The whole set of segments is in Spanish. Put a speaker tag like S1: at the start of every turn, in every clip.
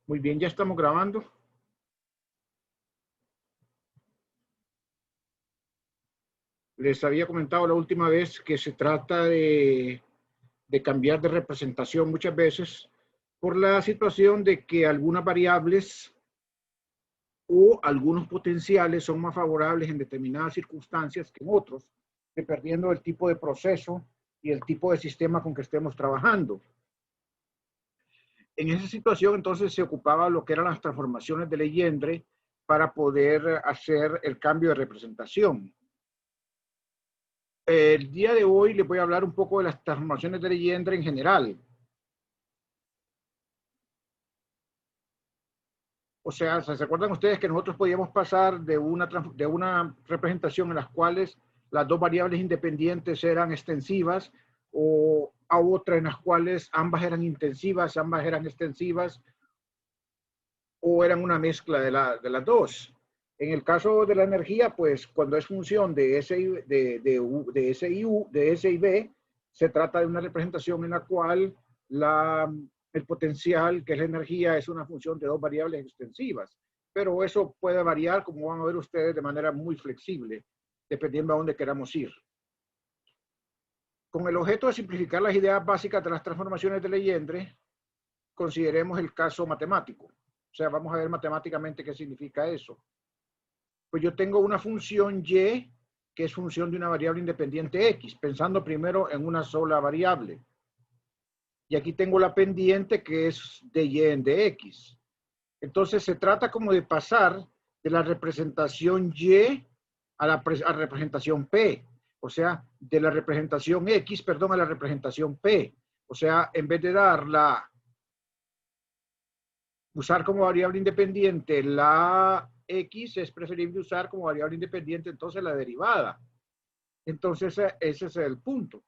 S1: Muy bien, ya estamos grabando. Les había comentado la última vez que se trata de cambiar de representación muchas veces por la situación de que algunas variables o algunos potenciales son más favorables en determinadas circunstancias que en otros, dependiendo del tipo de proceso y el tipo de sistema con que estemos trabajando. En esa situación, entonces, se ocupaba lo que eran las transformaciones de Legendre para poder hacer el cambio de representación. El día de hoy les voy a hablar un poco de las transformaciones de Legendre en general. O sea, ¿se acuerdan ustedes que nosotros podíamos pasar de una representación en las cuales las dos variables independientes eran extensivas o a otra en las cuales ambas eran intensivas, ambas eran extensivas o eran una mezcla de las dos? En el caso de la energía, pues cuando es función de S y B, se trata de una representación en la cual el potencial, que es la energía, es una función de dos variables extensivas. Pero eso puede variar, como van a ver ustedes, de manera muy flexible, dependiendo a dónde queramos ir. Con el objeto de simplificar las ideas básicas de las transformaciones de Legendre, consideremos el caso matemático. O sea, vamos a ver matemáticamente qué significa eso. Pues yo tengo una función y que es función de una variable independiente x, pensando primero en una sola variable. Y aquí tengo la pendiente que es de y en dx. Entonces se trata como de pasar de la representación y a la representación p. O sea, de la representación x, perdón, a la representación p. O sea, en vez de usar como variable independiente la x, es preferible usar como variable independiente entonces la derivada. Entonces ese es el punto.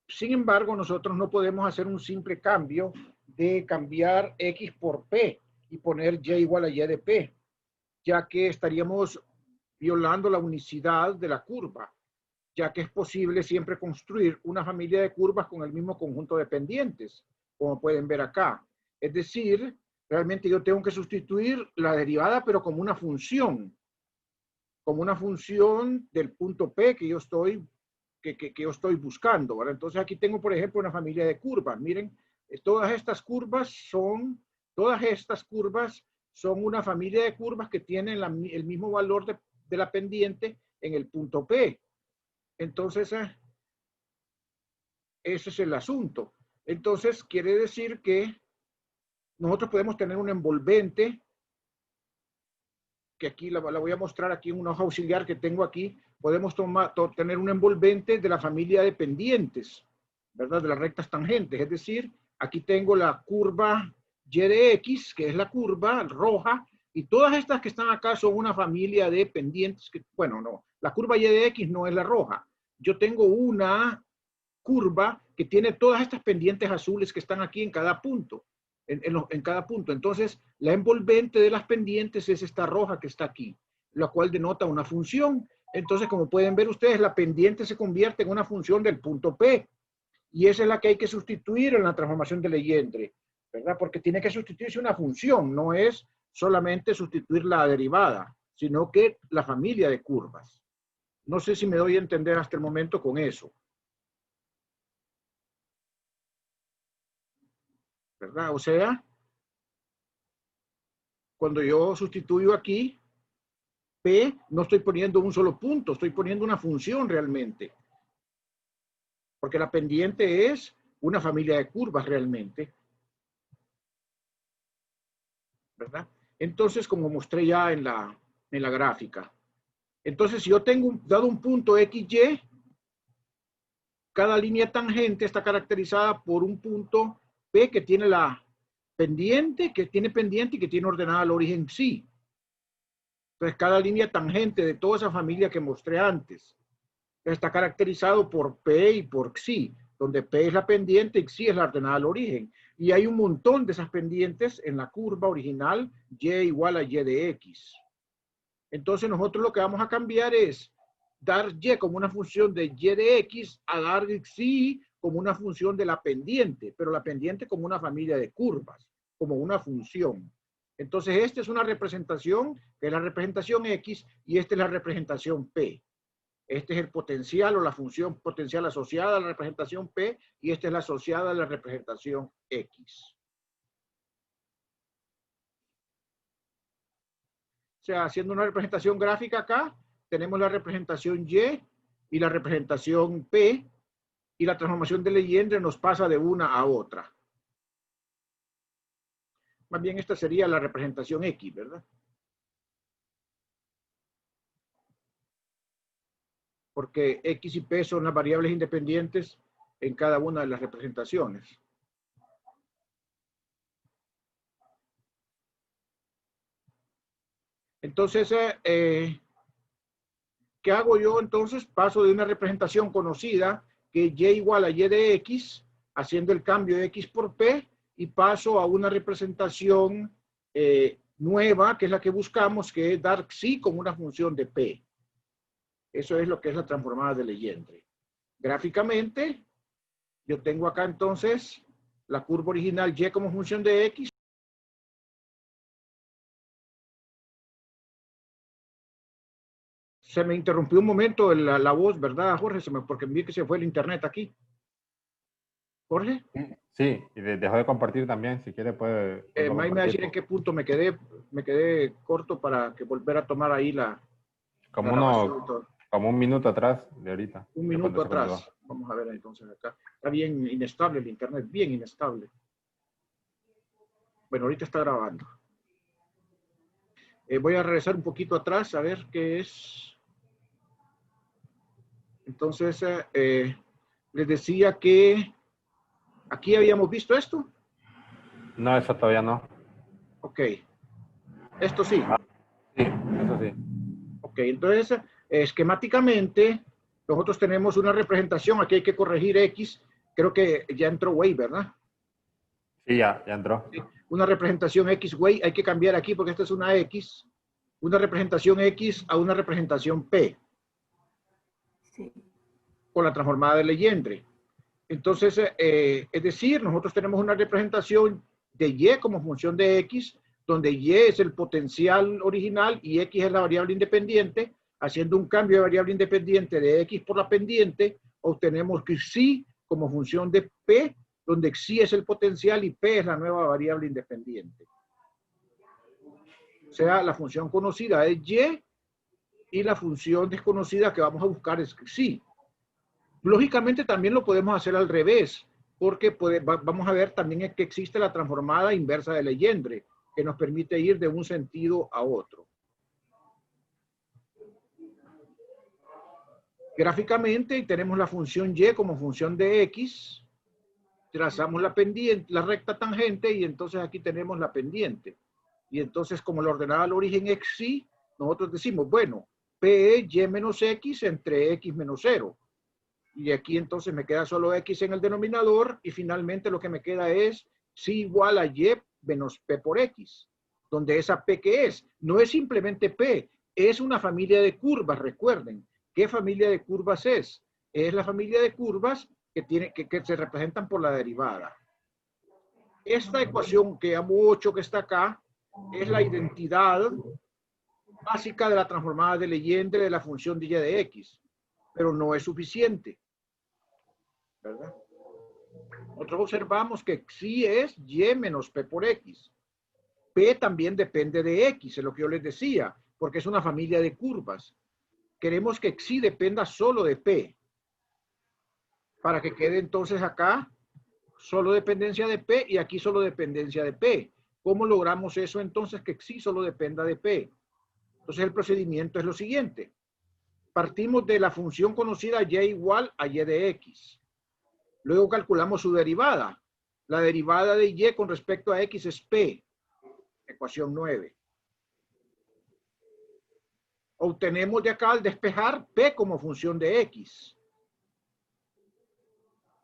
S1: Sin embargo, nosotros no podemos hacer un simple cambio de cambiar x por p y poner y igual a y de p, ya que estaríamos violando la unicidad de la curva, ya que es posible siempre construir una familia de curvas con el mismo conjunto de pendientes, como pueden ver acá. Es decir, realmente yo tengo que sustituir la derivada, pero como una función del punto P que yo estoy, que yo estoy buscando, ¿verdad? Entonces aquí tengo, por ejemplo, una familia de curvas. Miren, todas estas curvas son una familia de curvas que tienen el mismo valor de la pendiente en el punto P. Entonces, ese es el asunto. Entonces, quiere decir que nosotros podemos tener un envolvente, que aquí la voy a mostrar aquí en una hoja auxiliar que tengo aquí. Podemos tener un envolvente de la familia de pendientes, ¿verdad? De las rectas tangentes. Es decir, aquí tengo la curva y de x, que es la curva roja, y todas estas que están acá son una familia de pendientes. Bueno, no, la curva y de x no es la roja. Yo tengo una curva que tiene todas estas pendientes azules que están aquí en cada punto. En cada punto. Entonces, la envolvente de las pendientes es esta roja que está aquí, la cual denota una función. Entonces, como pueden ver ustedes, la pendiente se convierte en una función del punto P. Y esa es la que hay que sustituir en la transformación de Legendre, ¿verdad? Porque tiene que sustituirse una función, no es solamente sustituir la derivada, sino que la familia de curvas. No sé si me doy a entender hasta el momento con eso, ¿verdad? O sea, cuando yo sustituyo aquí, P, no estoy poniendo un solo punto, estoy poniendo una función realmente. Porque la pendiente es una familia de curvas realmente, ¿verdad? Entonces, como mostré ya en la gráfica. Entonces, si yo tengo dado un punto XY, cada línea tangente está caracterizada por un punto P que tiene la pendiente, que tiene pendiente y que tiene ordenada el origen psi. Entonces, cada línea tangente de toda esa familia que mostré antes está caracterizado por P y por Xi, donde P es la pendiente y Xi es la ordenada al origen. Y hay un montón de esas pendientes en la curva original Y igual a Y de X. Entonces nosotros lo que vamos a cambiar es dar Y como una función de Y de X a dar Xi como una función de la pendiente, pero la pendiente como una familia de curvas, como una función. Entonces, esta es una representación, que es la representación X, y esta es la representación P. Este es el potencial o la función potencial asociada a la representación P, y esta es la asociada a la representación X. O sea, haciendo una representación gráfica acá, tenemos la representación Y la representación P, y la transformación de Legendre nos pasa de una a otra. Más bien esta sería la representación X, ¿verdad? Porque X y P son las variables independientes en cada una de las representaciones. Entonces, ¿qué hago yo entonces? Paso de una representación conocida, que es Y igual a Y de X, haciendo el cambio de X por P, y paso a una representación nueva, que es la que buscamos, que es dar Xi como una función de P. Eso es lo que es la transformada de Legendre. Gráficamente, yo tengo acá entonces la curva original Y como función de X. Se me interrumpió un momento la voz, ¿verdad, Jorge? Porque vi que se fue el internet aquí. ¿Jorge?
S2: Sí, y dejó de compartir también. Si quiere puede
S1: Me va a decir en qué punto me quedé corto para que volver a tomar ahí la grabación y todo.
S2: Como un minuto atrás de ahorita.
S1: Un minuto atrás. Vamos a ver entonces acá. Está bien inestable el internet, bien inestable. Bueno, ahorita está grabando. Voy a regresar un poquito atrás a ver qué es. Entonces, les decía que aquí habíamos visto esto.
S2: No, eso todavía no.
S1: Ok. Esto sí.
S2: Sí, eso sí.
S1: Ok, entonces, esquemáticamente, nosotros tenemos una representación. Aquí hay que corregir X. Creo que ya entró Way, ¿verdad?
S2: Sí, ya entró.
S1: Sí. Una representación X, Way. Hay que cambiar aquí porque esta es una X. Una representación X a una representación P. Sí. Con la transformada de Legendre. Entonces, es decir, nosotros tenemos una representación de Y como función de X, donde Y es el potencial original y X es la variable independiente. Haciendo un cambio de variable independiente de X por la pendiente, obtenemos que Xi como función de P, donde Xi es el potencial y P es la nueva variable independiente. O sea, la función conocida es Y la función desconocida que vamos a buscar es Xi. Lógicamente también lo podemos hacer al revés, porque vamos a ver también que existe la transformada inversa de Legendre, que nos permite ir de un sentido a otro. Gráficamente tenemos la función Y como función de X, trazamos la pendiente, la recta tangente, y entonces aquí tenemos la pendiente. Y entonces, como la ordenada al origen es Xi, nosotros decimos, bueno, P es Y menos X entre X menos 0. Y aquí entonces me queda solo X en el denominador, y finalmente lo que me queda es Xi igual a Y menos P por X, donde esa P que es, no es simplemente P, es una familia de curvas, recuerden. ¿Qué familia de curvas es? Es la familia de curvas que se representan por la derivada. Esta ecuación que llamo 8 que está acá, es la identidad básica de la transformada de Legendre de la función de Y de X, pero no es suficiente, ¿verdad? Nosotros observamos que Xi es Y menos P por X. P también depende de X, es lo que yo les decía, porque es una familia de curvas. Queremos que Xi dependa solo de P, para que quede entonces acá solo dependencia de P y aquí solo dependencia de P. ¿Cómo logramos eso entonces, que Xi solo dependa de P? Entonces el procedimiento es lo siguiente. Partimos de la función conocida Y igual a Y de X. Luego calculamos su derivada. La derivada de Y con respecto a X es P. Ecuación 9. Obtenemos de acá al despejar P como función de X.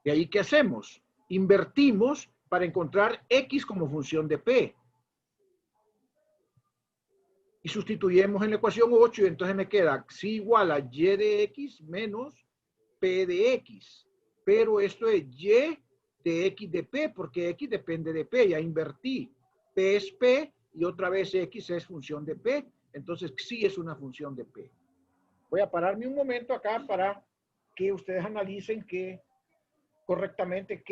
S1: ¿De ahí qué hacemos? Invertimos para encontrar X como función de P. Y sustituyemos en la ecuación 8 y entonces me queda Xi igual a Y de X menos P de X. pero esto es Y de X de P, porque X depende de P, ya invertí. P es P y otra vez X es función de P, entonces sí es una función de P. Voy a pararme un momento acá para que ustedes analicen correctamente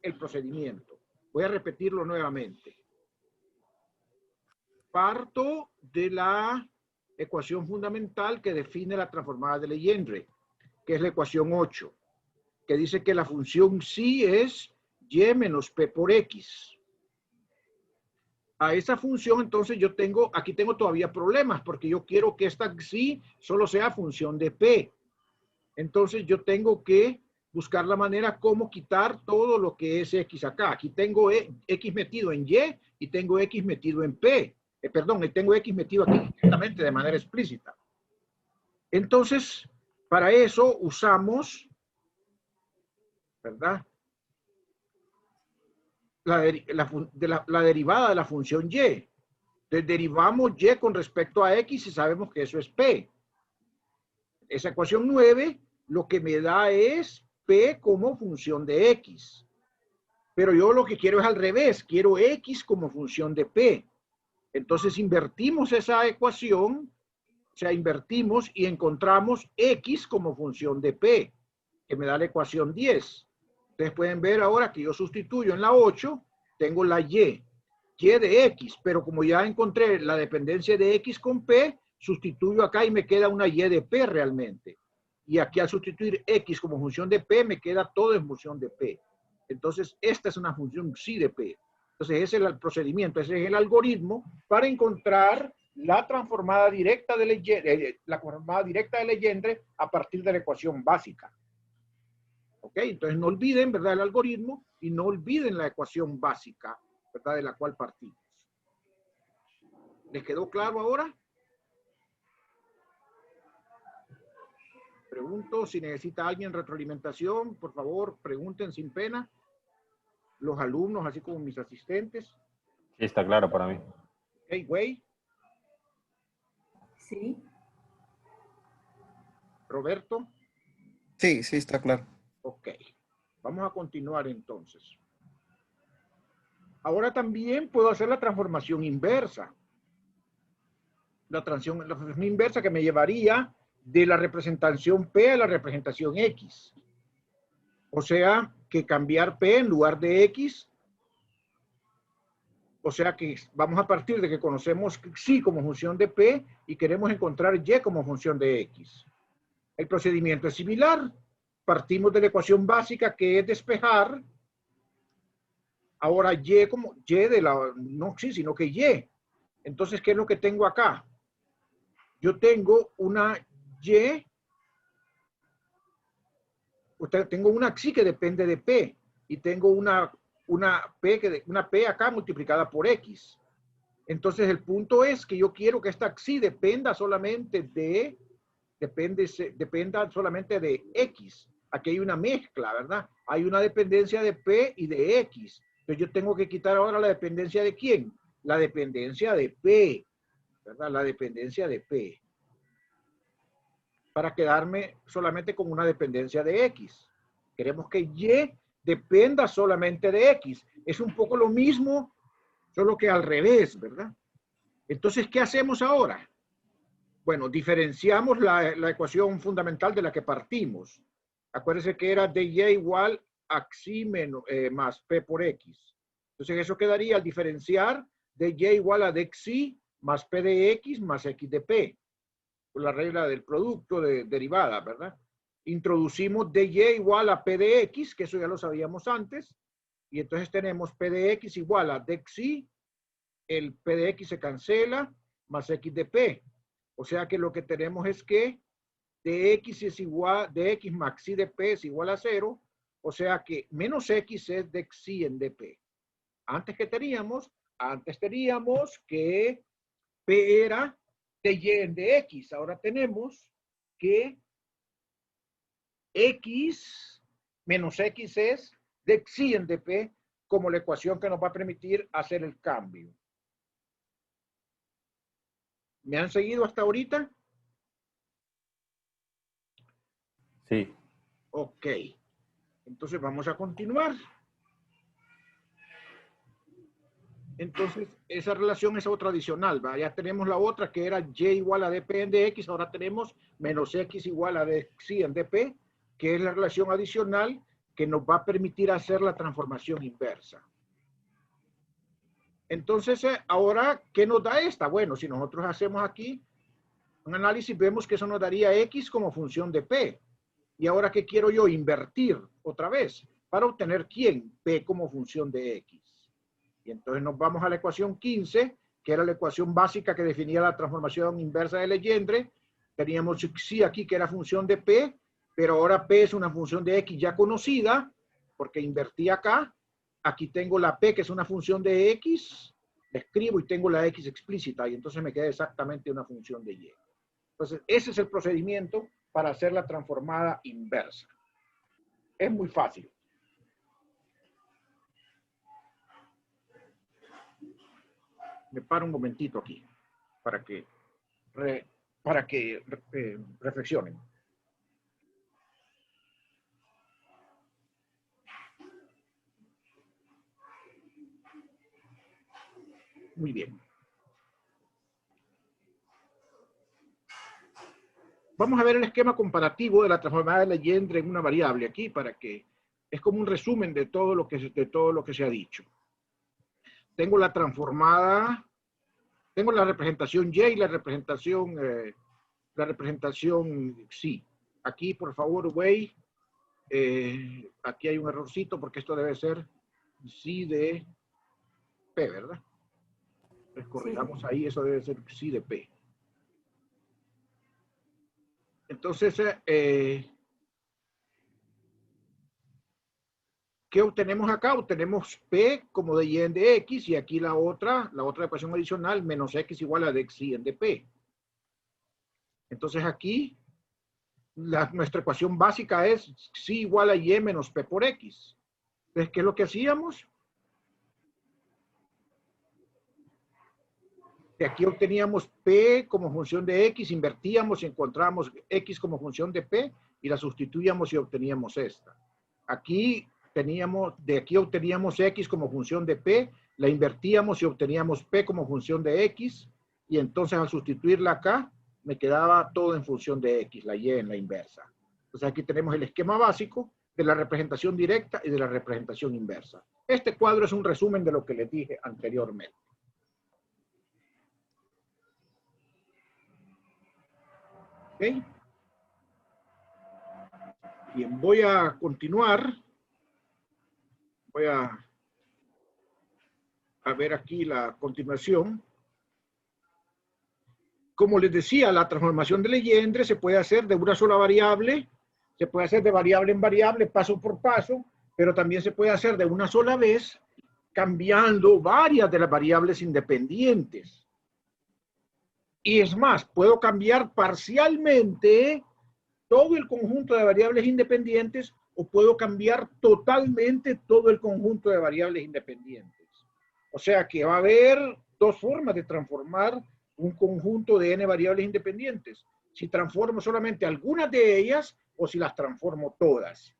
S1: el procedimiento. Voy a repetirlo nuevamente. Parto de la ecuación fundamental que define la transformada de Legendre, que es la ecuación 8, que dice que la función psi es y menos p por x. A esa función, entonces aquí tengo todavía problemas, porque yo quiero que esta psi solo sea función de p. Entonces yo tengo que buscar la manera como quitar todo lo que es x acá. Aquí tengo x metido en y tengo x metido en p. Perdón, tengo x metido aquí directamente de manera explícita. Entonces, para eso usamos, ¿verdad? La derivada de la función y. Entonces derivamos y con respecto a x y sabemos que eso es p. Esa ecuación 9 lo que me da es p como función de x. Pero yo lo que quiero es al revés, quiero x como función de p. Entonces invertimos esa ecuación, o sea, invertimos y encontramos x como función de p, que me da la ecuación 10. Ustedes pueden ver ahora que yo sustituyo en la 8, tengo la y de x, pero como ya encontré la dependencia de x con p, sustituyo acá y me queda una y de p realmente. Y aquí al sustituir x como función de p, me queda todo en función de p. Entonces, esta es una función psi de p. Entonces, ese es el procedimiento, ese es el algoritmo para encontrar la transformada directa de Legendre a partir de la ecuación básica. ¿Ok? Entonces, no olviden, ¿verdad?, el algoritmo y no olviden la ecuación básica, ¿verdad?, de la cual partimos. ¿Les quedó claro ahora? Pregunto si necesita alguien retroalimentación, por favor, pregunten sin pena. Los alumnos, así como mis asistentes.
S2: Sí, está claro para mí.
S1: Ok, güey.
S3: Sí.
S1: Roberto.
S4: Sí, sí, está claro.
S1: Ok. Vamos a continuar entonces. Ahora también puedo hacer la transformación inversa. La transformación inversa que me llevaría de la representación P a la representación X. O sea, que cambiar P en lugar de X. O sea que vamos a partir de que conocemos psi como función de P y queremos encontrar Y como función de X. El procedimiento es similar. Partimos de la ecuación básica que es despejar. Ahora Y como Y de la, no sí, sino que Y. Entonces, ¿qué es lo que tengo acá? Yo tengo una Y, tengo una psi que depende de P y tengo una P acá multiplicada por X. Entonces el punto es que yo quiero que esta psi dependa solamente de X. Aquí hay una mezcla, ¿verdad? Hay una dependencia de P y de X. Entonces yo tengo que quitar ahora la dependencia de ¿quién? La dependencia de P, ¿verdad? La dependencia de P. Para quedarme solamente con una dependencia de X. Queremos que Y dependa solamente de X. Es un poco lo mismo, solo que al revés, ¿verdad? Entonces, ¿qué hacemos ahora? Bueno, diferenciamos la ecuación fundamental de la que partimos. Acuérdense que era dy igual a xi más p por x. Entonces, eso quedaría al diferenciar dy igual a dxi más p de x más x de p. Por la regla del producto de derivada, ¿verdad? Introducimos dy igual a p de x, que eso ya lo sabíamos antes, y entonces tenemos p de x igual a dxi, el p de x se cancela, más x de p. O sea que lo que tenemos es que dx es igual, dx más xi de p es igual a 0, o sea que menos x es dxi en dp. Antes teníamos que p era de y en dx. Ahora tenemos que x menos x es de xi en dp como la ecuación que nos va a permitir hacer el cambio. ¿Me han seguido hasta ahorita?
S2: Sí.
S1: Ok. Entonces vamos a continuar. Entonces, esa relación es otra adicional, ¿va? Ya tenemos la otra que era y igual a dp en dx, ahora tenemos menos x igual a dxy en dp, que es la relación adicional que nos va a permitir hacer la transformación inversa. Entonces, ahora, ¿qué nos da esta? Bueno, si nosotros hacemos aquí un análisis, vemos que eso nos daría x como función de p. Y ahora, ¿qué quiero yo? Invertir otra vez para obtener ¿quién? P como función de x. Y entonces nos vamos a la ecuación 15, que era la ecuación básica que definía la transformación inversa de Legendre. Teníamos xy aquí, que era función de p, pero ahora p es una función de x ya conocida, porque invertí acá. Aquí tengo la p, que es una función de x, la escribo y tengo la x explícita, y entonces me queda exactamente una función de y. Entonces, ese es el procedimiento para hacer la transformada inversa. Es muy fácil. Me paro un momentito aquí para que reflexionen. Muy bien. Vamos a ver el esquema comparativo de la transformada de Legendre en una variable aquí para que es como un resumen de todo lo que se ha dicho. Tengo la transformada, tengo la representación y la representación sí. Aquí, por favor, güey, aquí hay un errorcito porque esto debe ser sí de P, ¿verdad? Entonces corrijamos ahí, eso debe ser sí de P. Entonces, ¿qué obtenemos acá? Obtenemos P como de y en de x, y aquí la otra ecuación adicional, menos x igual a dxy en de P. Entonces aquí, nuestra ecuación básica es xy igual a y menos P por x. Entonces, ¿qué es lo que hacíamos? De aquí obteníamos P como función de x, invertíamos y encontramos x como función de P, y la sustituíamos y obteníamos esta. Aquí de aquí obteníamos x como función de P, la invertíamos y obteníamos P como función de x, y entonces al sustituirla acá, me quedaba todo en función de x, la y en la inversa. Entonces aquí tenemos el esquema básico de la representación directa y de la representación inversa. Este cuadro es un resumen de lo que les dije anteriormente. ¿Ok? Bien, voy a continuar. Voy a ver aquí la continuación. Como les decía, la transformación de Legendre se puede hacer de una sola variable, se puede hacer de variable en variable, paso por paso, pero también se puede hacer de una sola vez, cambiando varias de las variables independientes. Y es más, puedo cambiar parcialmente todo el conjunto de variables independientes, o puedo cambiar totalmente todo el conjunto de variables independientes. O sea que va a haber dos formas de transformar un conjunto de n variables independientes. Si transformo solamente algunas de ellas o si las transformo todas.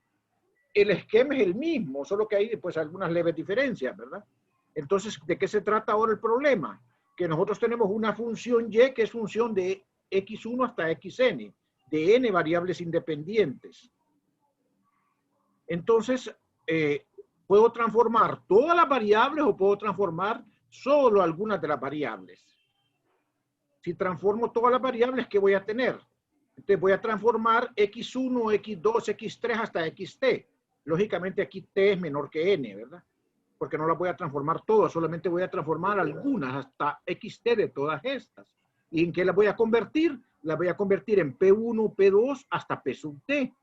S1: El esquema es el mismo, solo que hay pues algunas leves diferencias, ¿verdad? Entonces, ¿de qué se trata ahora el problema? Que nosotros tenemos una función y que es función de x1 hasta xn, de n variables independientes. Entonces, puedo transformar todas las variables o puedo transformar solo algunas de las variables. Si transformo todas las variables, ¿qué voy a tener? Entonces voy a transformar x1, x2, x3 hasta xt. Lógicamente aquí t es menor que n, ¿verdad? Porque no las voy a transformar todas, solamente voy a transformar algunas hasta xt de todas estas. ¿Y en qué las voy a convertir? Las voy a convertir en P1, P2 hasta P sub t.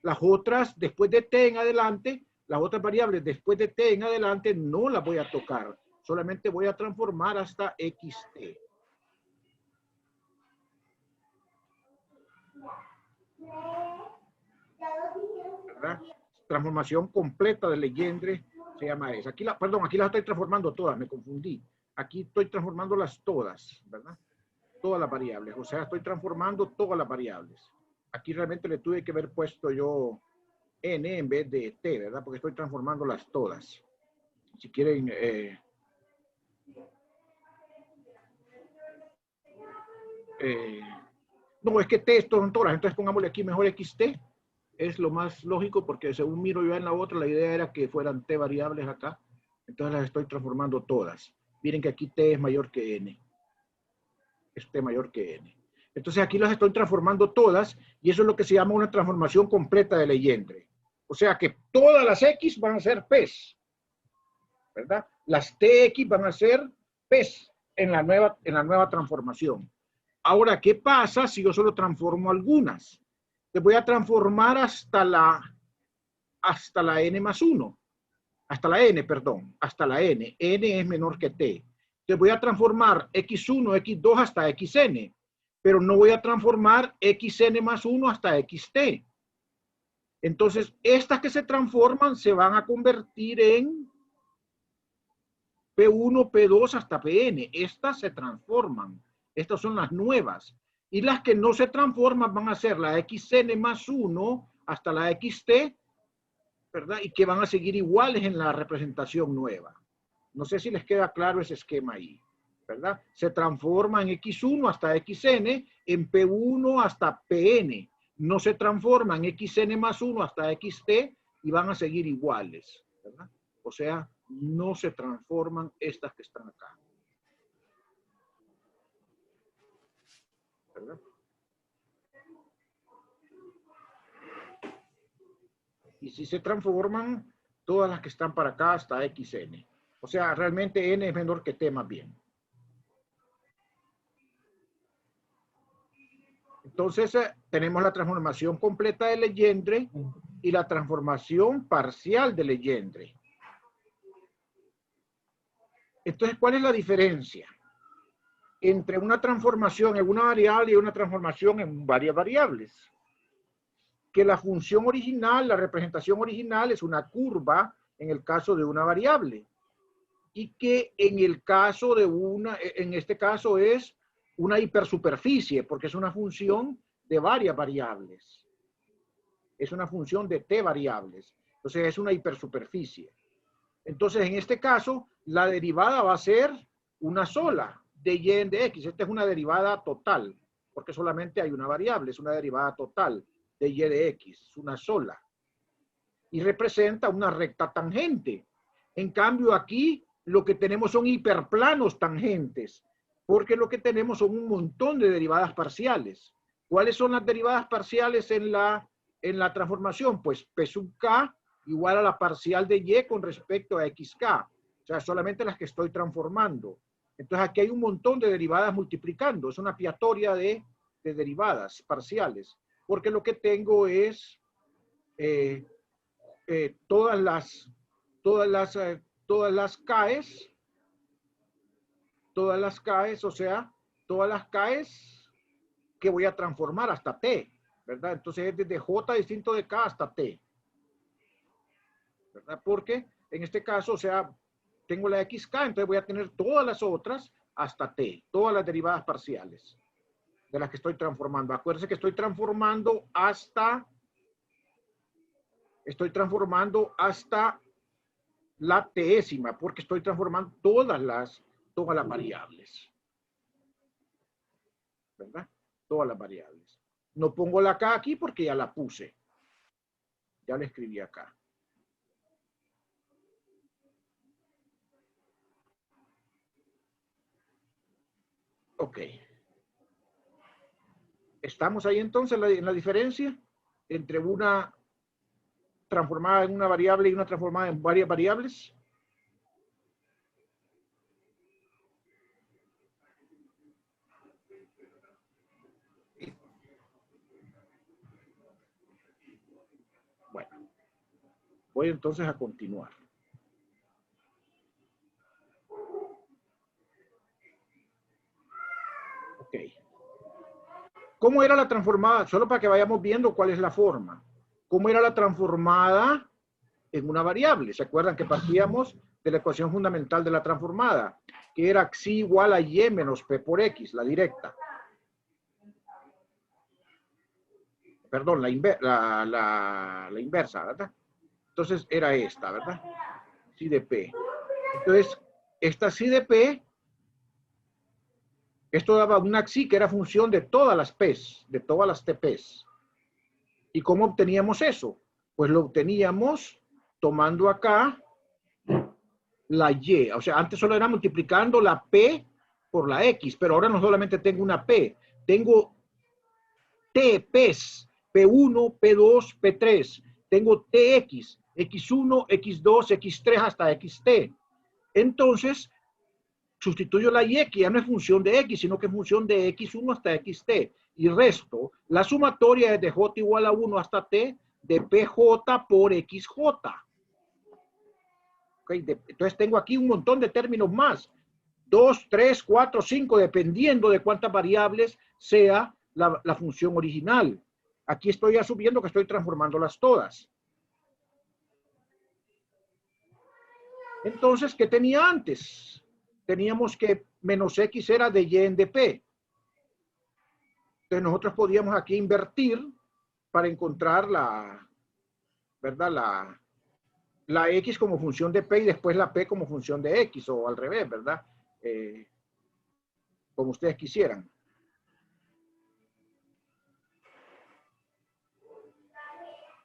S1: Las otras, después de t en adelante, las otras variables después de t en adelante no las voy a tocar. Solamente voy a transformar hasta xt. ¿Verdad? Transformación completa de Legendre se llama esa. Aquí aquí las estoy transformando todas, me confundí. Aquí estoy transformándolas todas, ¿verdad? Todas las variables, o sea, estoy transformando todas las variables. Aquí realmente le tuve que haber puesto yo n en vez de t, ¿verdad? Porque estoy transformándolas todas. Si quieren... no, es que t son todas, entonces pongámosle aquí mejor xt. Es lo más lógico porque según miro yo en la otra, la idea era que fueran t variables acá. Entonces las estoy transformando todas. Miren que aquí t es mayor que n. Es t mayor que n. Entonces aquí las estoy transformando todas y eso es lo que se llama una transformación completa de Legendre. O sea que todas las x van a ser p's, ¿verdad? Las tx van a ser p's en la nueva transformación. Ahora, ¿qué pasa si yo solo transformo algunas? Te voy a transformar hasta la n más 1. Hasta la n, perdón. Hasta la n. N es menor que t. Te voy a transformar x1, x2 hasta xn. Pero no voy a transformar xn más 1 hasta xt. Entonces, estas que se transforman se van a convertir en P1, P2 hasta Pn. Estas se transforman. Estas son las nuevas. Y las que no se transforman van a ser la xn más 1 hasta la xt, ¿verdad? Y que van a seguir iguales en la representación nueva. No sé si les queda claro ese esquema ahí, ¿verdad? Se transforma en x1 hasta xn, en p1 hasta pn. No se transforma en xn más 1 hasta xt y van a seguir iguales, ¿verdad? O sea, no se transforman estas que están acá, ¿verdad? Y si se transforman todas las que están para acá hasta xn. O sea, realmente n es menor que t más bien. Entonces, tenemos la transformación completa de Legendre y la transformación parcial de Legendre. Entonces, ¿cuál es la diferencia entre una transformación en una variable y una transformación en varias variables? Que la función original, la representación original es una curva en el caso de una variable. Y que en el caso de en este caso es una hipersuperficie, porque es una función de varias variables. Es una función de t variables. Entonces es una hipersuperficie. Entonces en este caso la derivada va a ser una sola de y en de x. Esta es una derivada total, porque solamente hay una variable, es una derivada total de y de x, es una sola. Y representa una recta tangente. En cambio aquí lo que tenemos son hiperplanos tangentes, porque lo que tenemos son un montón de derivadas parciales. ¿Cuáles son las derivadas parciales en la transformación? Pues P sub k igual a la parcial de y con respecto a xk. O sea, solamente las que estoy transformando. Entonces aquí hay un montón de derivadas multiplicando. Es una aleatoria de derivadas parciales. Porque lo que tengo es todas las Ks, o sea, todas las Ks que voy a transformar hasta T, ¿verdad? Entonces es desde J distinto de K hasta T, ¿verdad? Porque en este caso, o sea, tengo la XK, entonces voy a tener todas las otras hasta T, todas las derivadas parciales de las que estoy transformando. Acuérdense que estoy transformando hasta la tésima, porque estoy transformando todas las variables, ¿verdad? Todas las variables. No pongo la K aquí porque ya la puse. Ya la escribí acá. Ok. ¿Estamos ahí entonces en la diferencia entre una transformada en una variable y una transformada en varias variables? Bueno, voy entonces a continuar. Ok. ¿Cómo era la transformada? Solo para que vayamos viendo cuál es la forma. ¿Cómo era la transformada en una variable? ¿Se acuerdan que partíamos de la ecuación fundamental de la transformada? Que era xi igual a y menos p por x, la directa. perdón, la inversa, ¿verdad? Entonces era esta, ¿verdad? Psi de P. Entonces, esta psi de P, esto daba una psi que era función de todas las P's, de todas las TP's. ¿Y cómo obteníamos eso? Pues lo obteníamos tomando acá la Y. O sea, antes solo era multiplicando la P por la X, pero ahora no solamente tengo una P, tengo TP's, P1, P2, P3. Tengo TX, X1, X2, X3 hasta XT. Entonces, sustituyo la Y, que ya no es función de X, sino que es función de X1 hasta XT. Y resto, la sumatoria es de J igual a 1 hasta T de PJ por XJ. ¿Okay? Entonces tengo aquí un montón de términos más. 2, 3, 4, 5, dependiendo de cuántas variables sea la función original. Aquí estoy asumiendo que estoy transformándolas todas. Entonces, ¿qué tenía antes? Teníamos que menos X era de Y en dP. Entonces nosotros podíamos aquí invertir para encontrar ¿verdad? La X como función de P y después la P como función de X, o al revés, ¿verdad? Como ustedes quisieran.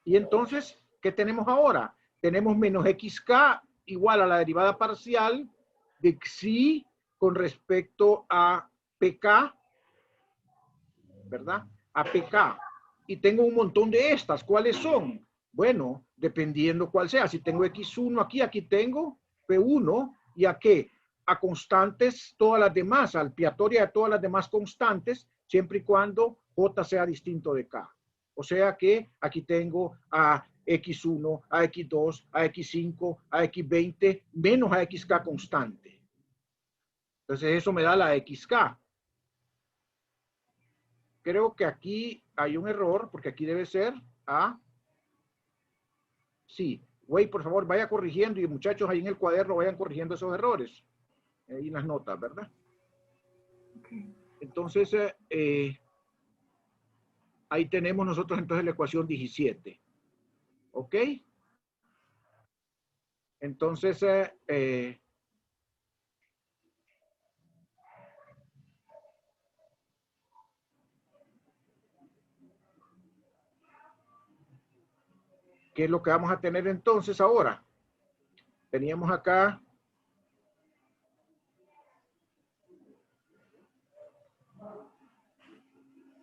S1: Y entonces, ¿qué tenemos ahora? Tenemos menos XK igual a la derivada parcial de Xi con respecto a PK, ¿verdad? A PK. Y tengo un montón de estas. ¿Cuáles son? Bueno, dependiendo cuál sea. Si tengo X1 aquí, aquí tengo P1. ¿Y a qué? A constantes todas las demás, al aleatoria de todas las demás constantes, siempre y cuando J sea distinto de K. O sea que aquí tengo a X1, a X2, a X5, a X20, menos a XK constante. Entonces eso me da la XK. Creo que aquí hay un error, porque aquí debe ser A. Sí. Güey, por favor, vaya corrigiendo, y muchachos ahí en el cuaderno vayan corrigiendo esos errores. Ahí en las notas, ¿verdad? Okay. Entonces, ahí tenemos nosotros entonces la ecuación 17. ¿Ok? Entonces, ¿qué es lo que vamos a tener entonces ahora? Teníamos acá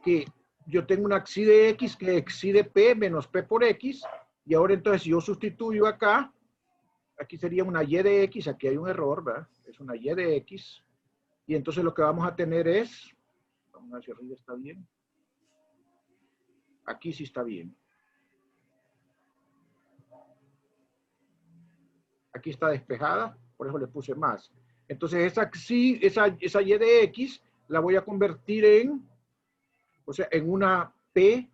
S1: que yo tengo una xi de x que excede p menos p por x, y ahora entonces si yo sustituyo acá, aquí sería una y de x, aquí hay un error, ¿verdad? Es una y de x, y entonces lo que vamos a tener es, vamos a ver si arriba está bien, aquí sí está bien. Aquí está despejada, por eso le puse más. Entonces esa y de x la voy a convertir en, o sea, en una p,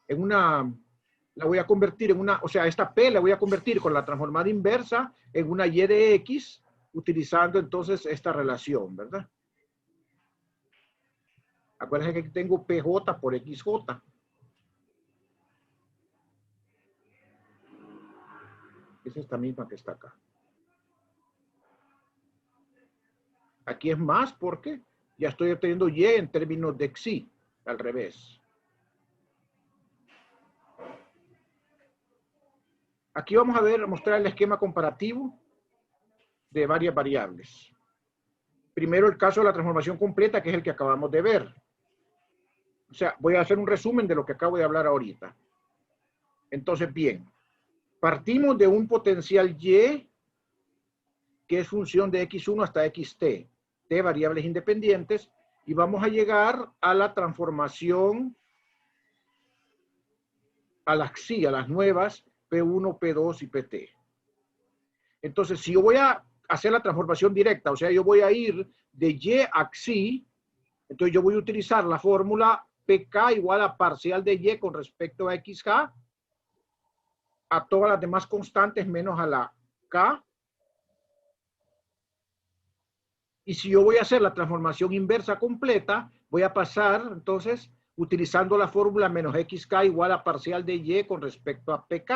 S1: la voy a convertir en una, o sea, esta p la voy a convertir con la transformada inversa en una y de x, utilizando entonces esta relación, ¿verdad? Acuérdense que aquí tengo pj por xj. Es esta misma que está acá. Aquí es más porque ya estoy obteniendo y en términos de xi, al revés. Aquí vamos a mostrar el esquema comparativo de varias variables. Primero el caso de la transformación completa, que es el que acabamos de ver. O sea, voy a hacer un resumen de lo que acabo de hablar ahorita. Entonces, bien, partimos de un potencial y, que es función de x1 hasta xt, de variables independientes, y vamos a llegar a la transformación a las xi, a las nuevas P1, P2 y PT. Entonces, si yo voy a hacer la transformación directa, o sea, yo voy a ir de y a xi, entonces yo voy a utilizar la fórmula pk igual a parcial de y con respecto a xj a todas las demás constantes menos a la k. Y si yo voy a hacer la transformación inversa completa, voy a pasar entonces utilizando la fórmula menos xk igual a parcial de y con respecto a pk,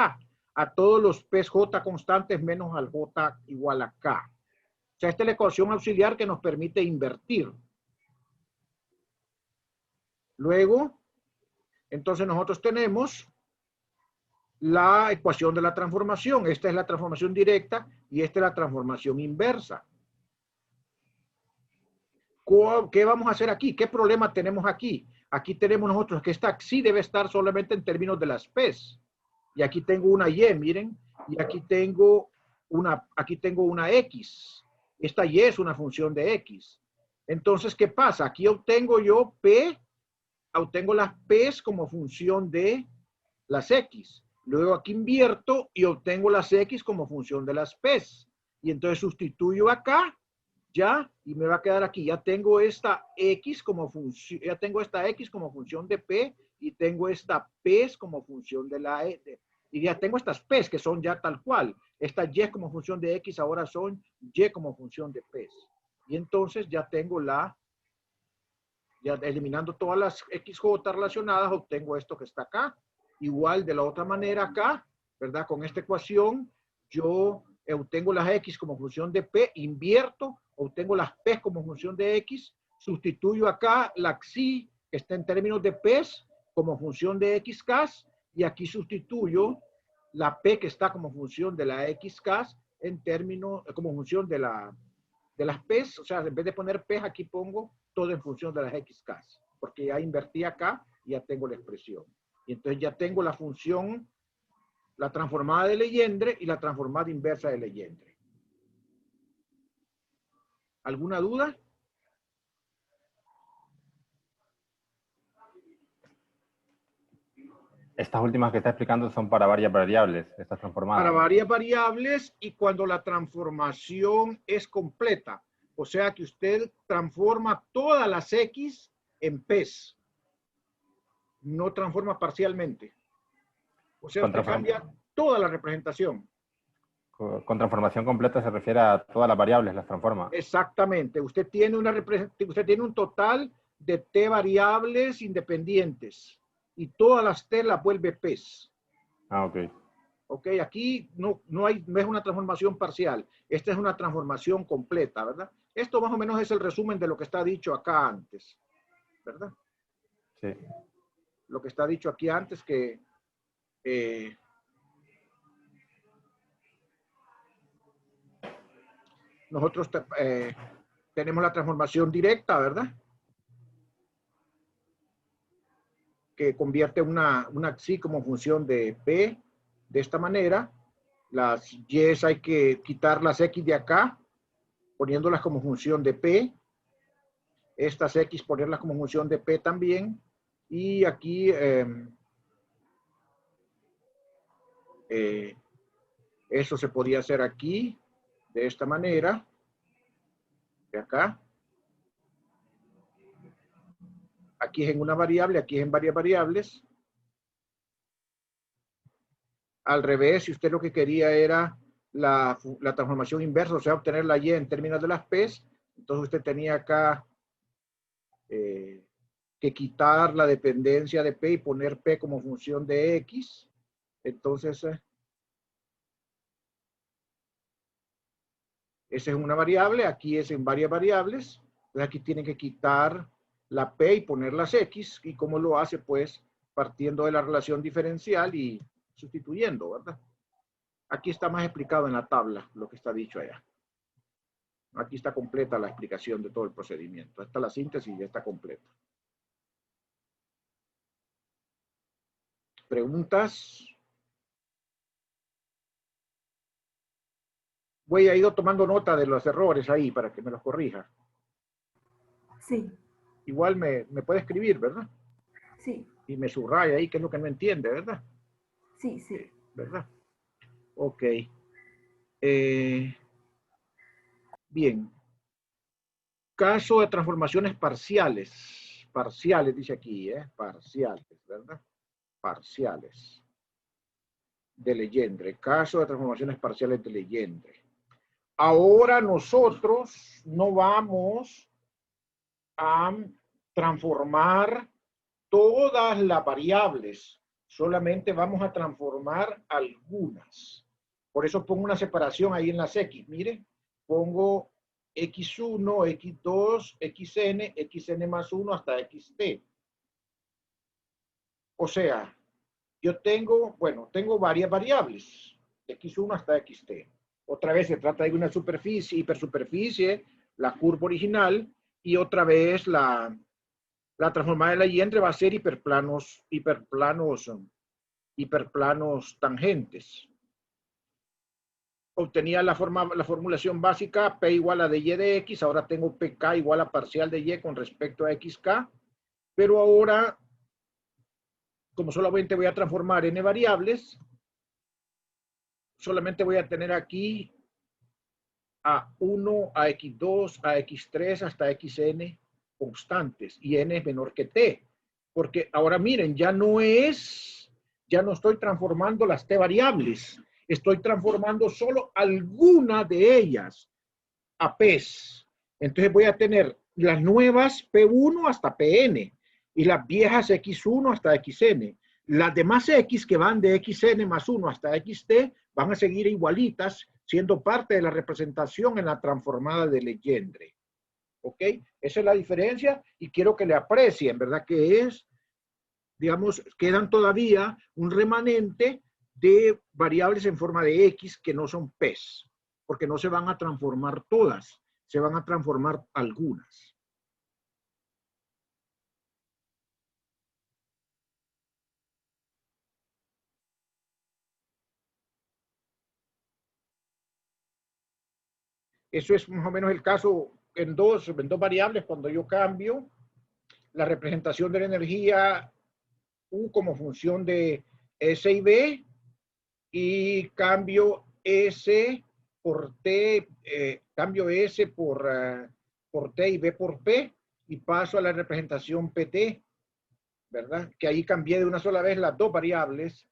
S1: a todos los p's j constantes menos al j igual a k. O sea, esta es la ecuación auxiliar que nos permite invertir. Luego, entonces nosotros tenemos la ecuación de la transformación. Esta es la transformación directa y esta es la transformación inversa. ¿Qué vamos a hacer aquí? ¿Qué problema tenemos aquí? Aquí tenemos nosotros que esta xi debe estar solamente en términos de las p's. Y aquí tengo una y, miren, y aquí tengo una x. Esta y es una función de x. Entonces, ¿qué pasa? Aquí obtengo yo p, obtengo las p's como función de las x. Luego aquí invierto y obtengo las x como función de las p's. Y entonces sustituyo acá, ya, y me va a quedar aquí. Ya tengo esta x como función, ya tengo esta x como función de p y tengo esta p como función de la e. Y ya tengo estas p's que son ya tal cual. Esta y como función de x ahora son y como función de p's. Y entonces ya tengo ya eliminando todas las xj relacionadas, obtengo esto que está acá. Igual de la otra manera acá, ¿verdad? Con esta ecuación, yo obtengo las x como función de p, invierto, obtengo las p como función de x, sustituyo acá la xi, que está en términos de p, como función de xk, y aquí sustituyo la p que está como función de la xk en términos, como función de las p, o sea, en vez de poner p, aquí pongo todo en función de las xk, porque ya invertí acá y ya tengo la expresión. Y entonces ya tengo la función, la transformada de Legendre y la transformada inversa de Legendre. ¿Alguna duda?
S2: Estas últimas que está explicando son para varias variables, estas transformadas.
S1: Para varias variables y cuando la transformación es completa. O sea que usted transforma todas las x en p's. No transforma parcialmente. O sea, usted cambia toda la representación.
S2: Con transformación completa se refiere a todas las variables, las transforma.
S1: Exactamente. Usted tiene un total de t variables independientes y todas las t las vuelve p's.
S2: Ah, ok.
S1: Ok, aquí no es una transformación parcial. Esta es una transformación completa, ¿verdad? Esto más o menos es el resumen de lo que está dicho acá antes, ¿verdad?
S2: Sí.
S1: Lo que está dicho aquí antes que nosotros tenemos la transformación directa, ¿verdad? Que convierte una xi como función de p de esta manera. Las y hay que quitar las x de acá, poniéndolas como función de p. Estas x ponerlas como función de p también. Y aquí eso se podía hacer aquí, de esta manera, de acá. Aquí es en una variable, aquí es en varias variables. Al revés, si usted lo que quería era la transformación inversa, o sea, obtener la y en términos de las p's, entonces usted tenía acá que quitar la dependencia de p y poner p como función de x. Entonces, esa es una variable, aquí es en varias variables. Entonces aquí tienen que quitar la p y poner las x. ¿Y cómo lo hace? Pues partiendo de la relación diferencial y sustituyendo, ¿verdad? Aquí está más explicado en la tabla lo que está dicho allá. Aquí está completa la explicación de todo el procedimiento. Esta es la síntesis y ya está completa. ¿Preguntas? Voy a ir tomando nota de los errores ahí para que me los corrija.
S3: Sí.
S1: Igual me puede escribir, ¿verdad?
S3: Sí.
S1: Y me subraya ahí qué es lo que no entiende, ¿verdad?
S3: Sí, sí.
S1: ¿Verdad? Ok. Bien. Caso de transformaciones parciales. Parciales, dice aquí, parciales, ¿verdad? Parciales. De Legendre. Caso de transformaciones parciales de Legendre. Ahora nosotros no vamos a transformar todas las variables, solamente vamos a transformar algunas. Por eso pongo una separación ahí en las X. Mire, pongo X1, X2, XN, XN más 1 hasta XT. O sea, yo tengo, bueno, tengo varias variables, X1 hasta XT. Otra vez se trata de una superficie, hipersuperficie, la curva original, y otra vez la transformada de Legendre va a ser hiperplanos tangentes. Obtenía la formulación básica P igual a dy de X, ahora tengo PK igual a parcial de Y con respecto a XK, pero ahora, como solamente voy a transformar n variables, solamente voy a tener aquí A1, a X2, a X3 hasta XN constantes y n es menor que t, porque ahora miren, ya no estoy transformando las t variables, estoy transformando solo alguna de ellas a p's. Entonces voy a tener las nuevas P1 hasta Pn y las viejas X1 hasta Xn. Las demás X que van de Xn más 1 hasta Xt van a seguir igualitas, siendo parte de la representación en la transformada de Legendre. ¿Ok? Esa es la diferencia y quiero que le aprecien, ¿verdad? Que es, digamos, quedan todavía un remanente de variables en forma de X que no son P's, porque no se van a transformar todas, se van a transformar algunas. Eso es más o menos el caso en dos variables cuando yo cambio la representación de la energía U como función de S y B y cambio S por T, cambio S por T y B por P y paso a la representación PT, ¿verdad? Que ahí cambié de una sola vez las dos variables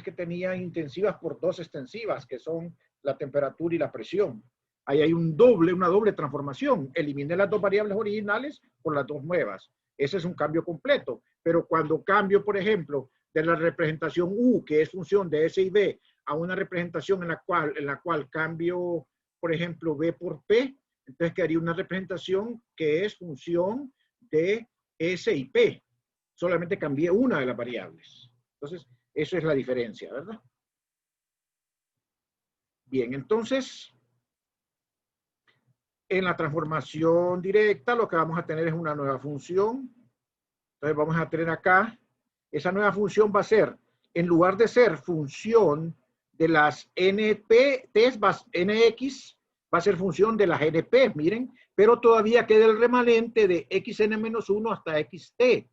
S1: que tenía intensivas por dos extensivas, que son la temperatura y la presión. Ahí hay una doble transformación. Eliminé las dos variables originales por las dos nuevas. Ese es un cambio completo. Pero cuando cambio, por ejemplo, de la representación U, que es función de S y B, a una representación en la cual cambio, por ejemplo, B por P, entonces quedaría una representación que es función de S y P. Solamente cambié una de las variables. Entonces, eso es la diferencia, ¿verdad? Bien, entonces, en la transformación directa, lo que vamos a tener es una nueva función. Entonces, vamos a tener acá, esa nueva función va a ser, en lugar de ser función de las NP, NX, va a ser función de las NP, miren, pero todavía queda el remanente de XN-1 hasta XT.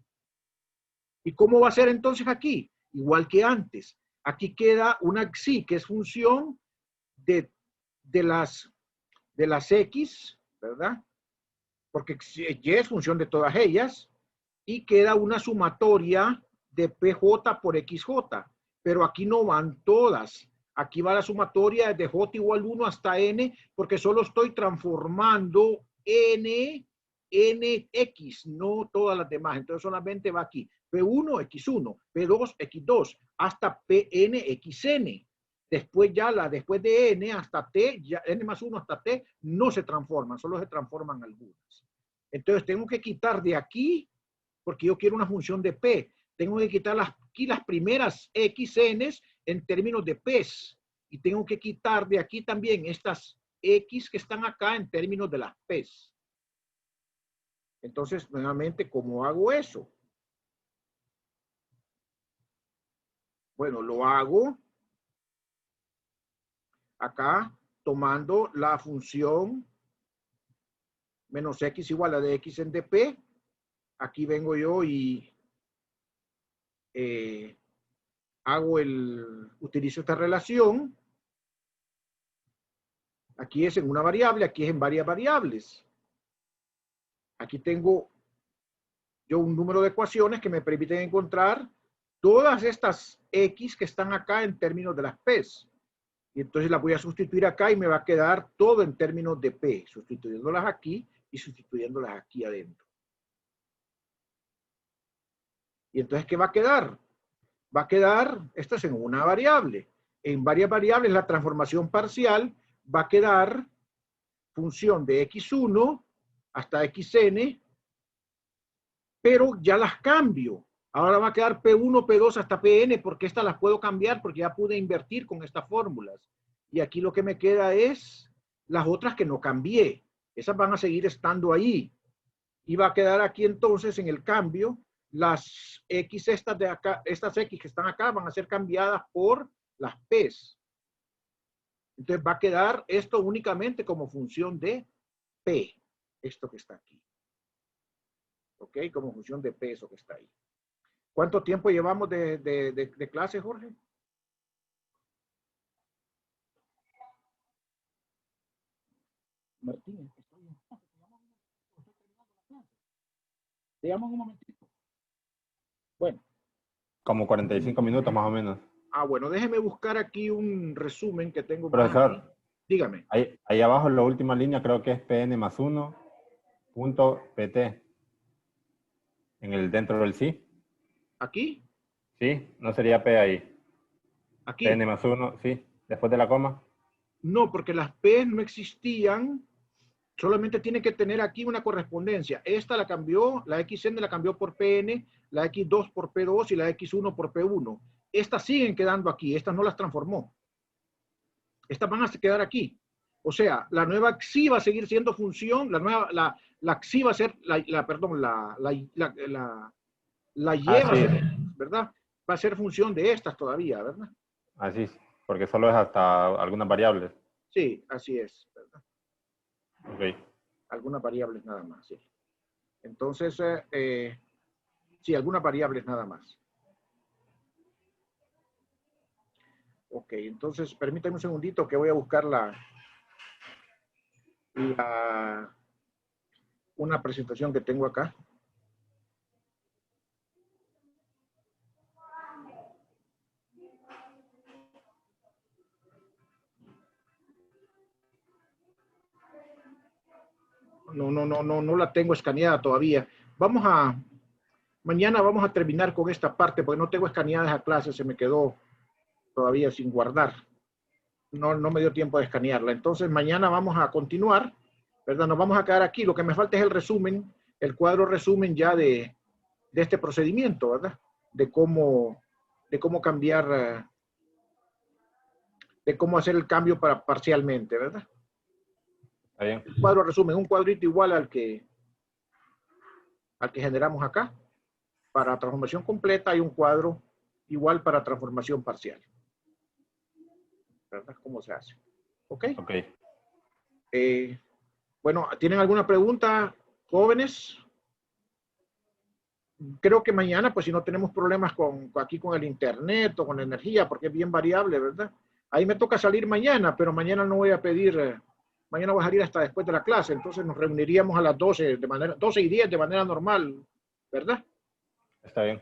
S1: ¿Y cómo va a ser entonces aquí? Igual que antes. Aquí queda una Xi, que es función de las X, ¿verdad? Porque Y es función de todas ellas. Y queda una sumatoria de PJ por XJ. Pero aquí no van todas. Aquí va la sumatoria de J igual 1 hasta N, porque solo estoy transformando NX, no todas las demás. Entonces solamente va aquí. P1, X1, P2, X2, hasta PN, XN. Después de N hasta T, ya N más 1 hasta T, no se transforman, solo se transforman algunas. Entonces tengo que quitar de aquí, porque yo quiero una función de P, tengo que quitar aquí las primeras XNs en términos de P's. Y tengo que quitar de aquí también estas X que están acá en términos de las P's. Entonces, nuevamente, ¿cómo hago eso? Bueno, lo hago acá tomando la función menos X igual a de X en dp. Aquí vengo yo y utilizo esta relación. Aquí es en una variable, aquí es en varias variables. Aquí tengo yo un número de ecuaciones que me permiten encontrar todas estas X que están acá en términos de las P's. Y entonces las voy a sustituir acá y me va a quedar todo en términos de P, sustituyéndolas aquí y sustituyéndolas aquí adentro. Y entonces, ¿qué va a quedar? Va a quedar, esto es en una variable. En varias variables, la transformación parcial va a quedar función de x1 hasta xn, pero ya las cambio. Ahora va a quedar P1, P2 hasta Pn, porque estas las puedo cambiar porque ya pude invertir con estas fórmulas. Y aquí lo que me queda es las otras que no cambié. Esas van a seguir estando ahí. Y va a quedar aquí entonces en el cambio, las X estas de acá, estas X que están acá van a ser cambiadas por las P's. Entonces va a quedar esto únicamente como función de P, esto que está aquí. ¿Ok? Como función de P, eso que está ahí. ¿Cuánto tiempo llevamos de clase, Jorge? Martín, te llamo en un momentito. Bueno.
S2: Como 45 minutos más o menos.
S1: Ah, bueno, déjeme buscar aquí un resumen que tengo.
S2: Profesor,
S1: dígame.
S2: Ahí abajo en la última línea creo que es Pn más 1 punto PT. Dentro del sí.
S1: ¿Aquí?
S2: Sí, no sería P ahí.
S1: Aquí.
S2: Pn más 1, sí. Después de la coma.
S1: No, porque las P no existían. Solamente tiene que tener aquí una correspondencia. Esta la cambió, la XN la cambió por PN, la X2 por P2 y la X1 por P1. Estas siguen quedando aquí, estas no las transformó. Estas van a quedar aquí. O sea, la nueva XI va a seguir siendo función, la XI va a ser, la Y va a ser, ¿verdad? Va a ser función de estas todavía, ¿verdad?
S2: Así es, porque solo es hasta algunas variables.
S1: Sí, así es, ¿verdad?
S2: Ok.
S1: Algunas variables nada más, sí. Entonces, sí, algunas variables nada más. Ok, entonces permítame un segundito que voy a buscar una presentación que tengo acá. No la tengo escaneada todavía. Mañana vamos a terminar con esta parte porque no tengo escaneada esa clase, se me quedó todavía sin guardar. No me dio tiempo de escanearla. Entonces mañana vamos a continuar, ¿verdad? Nos vamos a quedar aquí. Lo que me falta es el resumen, el cuadro resumen ya de este procedimiento, ¿verdad? De cómo cambiar, de cómo hacer el cambio parcialmente, ¿verdad?
S2: Está bien.
S1: El cuadro resumen, un cuadrito igual al que generamos acá. Para transformación completa hay un cuadro igual para transformación parcial. ¿Verdad? ¿Cómo se hace? ¿Ok?
S2: Ok.
S1: Bueno, ¿tienen alguna pregunta, jóvenes? Creo que mañana, pues si no tenemos problemas aquí con el internet o con la energía, porque es bien variable, ¿verdad? Ahí me toca salir mañana, pero mañana no voy a pedir, mañana voy a salir hasta después de la clase, entonces nos reuniríamos a las 12:10 de manera normal, ¿verdad?
S2: Está bien.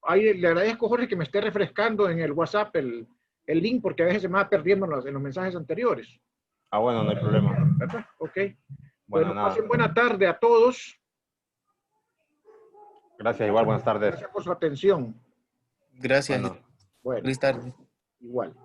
S1: Ahí le agradezco, Jorge, que me esté refrescando en el WhatsApp el link, porque a veces se me va perdiendo en los mensajes anteriores.
S2: Ah, bueno, no hay problema.
S1: ¿Verdad? Ok.
S2: Bueno,
S1: Bueno, pasen buena tarde a todos.
S2: Gracias, igual, buenas tardes.
S1: Gracias por su atención.
S4: Gracias.
S2: Bueno.
S1: Bueno,
S4: Feliz tarde.
S1: igual.